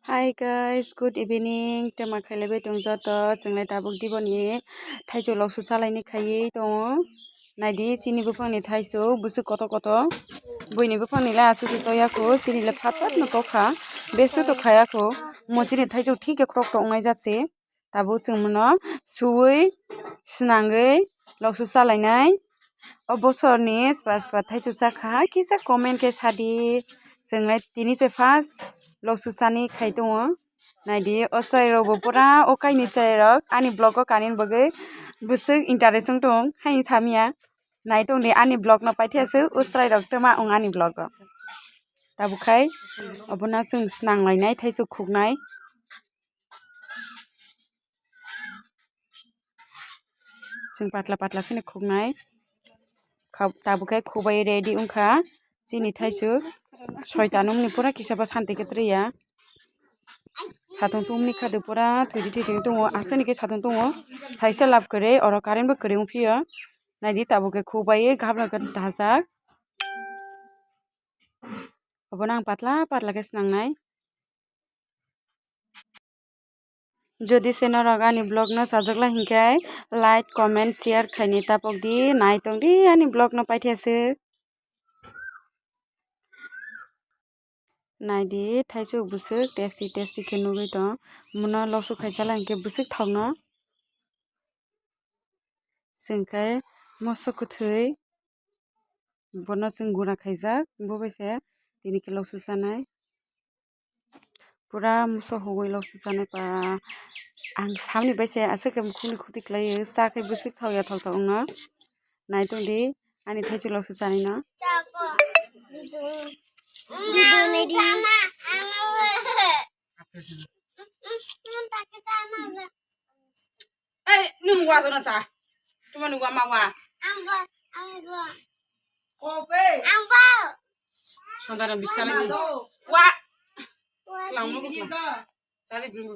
Hi guys, good evening. Tema khailaibai tongjoto jonglai tabuk diboni thaijok loksu chalaini khaiui tongo. Naidi chini buphangni thaisuk busuk koto buini buphangni la asusi toyako chini le phat no tokha besu to khayako mochini thaijok thike krok krok ngai jatse tabuk chungmono suwui snangui loksu chalainai o bosorni spa thaijok chakha kisa comment ke sadi jonglai tini se first loksu chani khai tongo naidi o cherai rok bo pura o kaini cherai rok ani vlog o kanini bagui busuk interest ongtong haini samya naitong ni ani vlog no paithaksu o cherai rok toma ong ani vlog o tabukhai obono chung snanglainai thaisok khuknai chung patla kheno khuknai tabukhai khukbai ready ongkha chini thaisok soita nungni pura kisaba santi ke triya satung tungni khade pura thuidi thuidi tongo asani ke satung tongo saisa lab kwrwi oro current bo kwrwi ongphiyo naidi tabukhe khukbai gabla ke dajak obono ang patla ke swnamnai jodi channel rok ani vlog no sajakla hinkhe like comment share khaini tapokdi naitongdi ani vlog no paithaksu naidi thaisok busuk tasty khe nugui tong mono loksu khaichala hinkhe busuk thokno chungkhai moso kwthui bono chung gura khaijak bo bai se tini ke loksu chanai pura moso hugui loksu chanai pa ang samni baise asukhe mukhungni khuti khlaiui chakhai busuk thokya thoktok ongno naitongdi ani thaisok loksu chanai no nung wa to na cha tuma nung wa ma wa kope sandaran biskali di wa kelang mo kelang sadi bimbu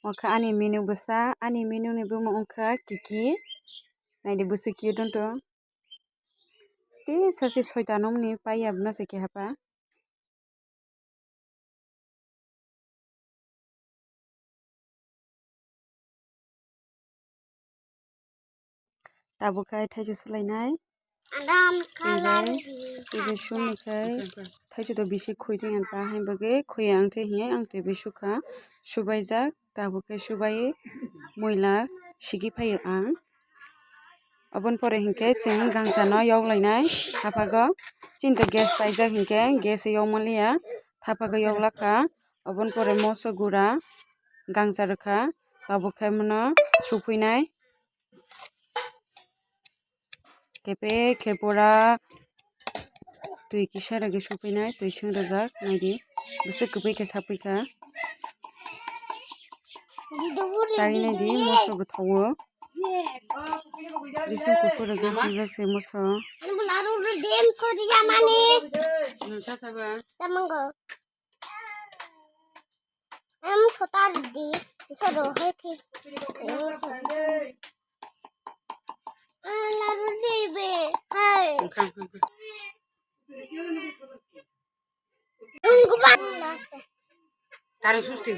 Oka ani menu busa ani menu ni bumo ongkha kiki naidi busuk kiyo donto ste sasi soita nungni paiya buna se kehapa tabukhai thaisok sulainai tui sumnikhai thaisok to bisi khui tongya ta hainbagui khuya angthai hinkhe ang tui sukha subaijak tabukhai subaiui moila sigi phaiyo ang oboni pore hinkhe chung gangsa no yoklainai thapao chini gas paijak hinkhe gas o yokmanliya thapao yoklakha oboni pore moso gura gangsa rwkha tabokhai mono sufuinai khe pura tui kisa rwgui sufuinai tui sungrajak naidi busuk kwbui khe safuikha chai naidi moso bo thogo bising kukur rwgui swijak se moso tarik susti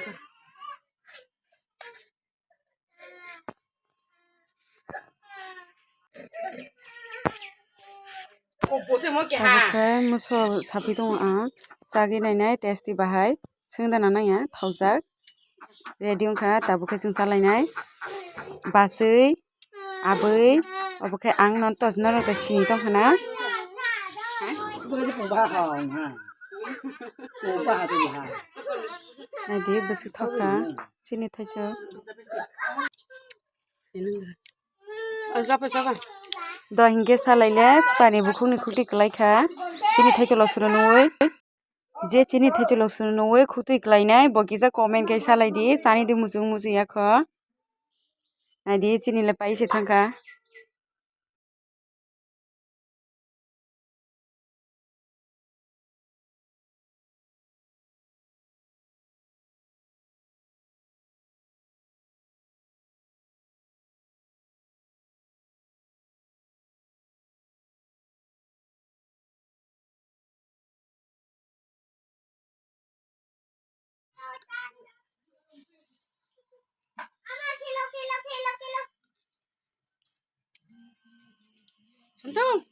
tabukhai moso safi tongo ang chagui nainai tasty bahai sungdana naiya thoujak ready ongkha tabukhai chung chalainai bachoi aboi obokhai ang no toch norok to sini tongkha na naidi busuk thokha chini thaisok do hinkhe salaile spani bukhungni khuti klaikha chini thaisok loksu no nuwui je chini thaisok loksu no nuwui khutui klainai bo kisa comment khe salai di chani di muchung yakho naidi chini le pai se thangkha। Santung.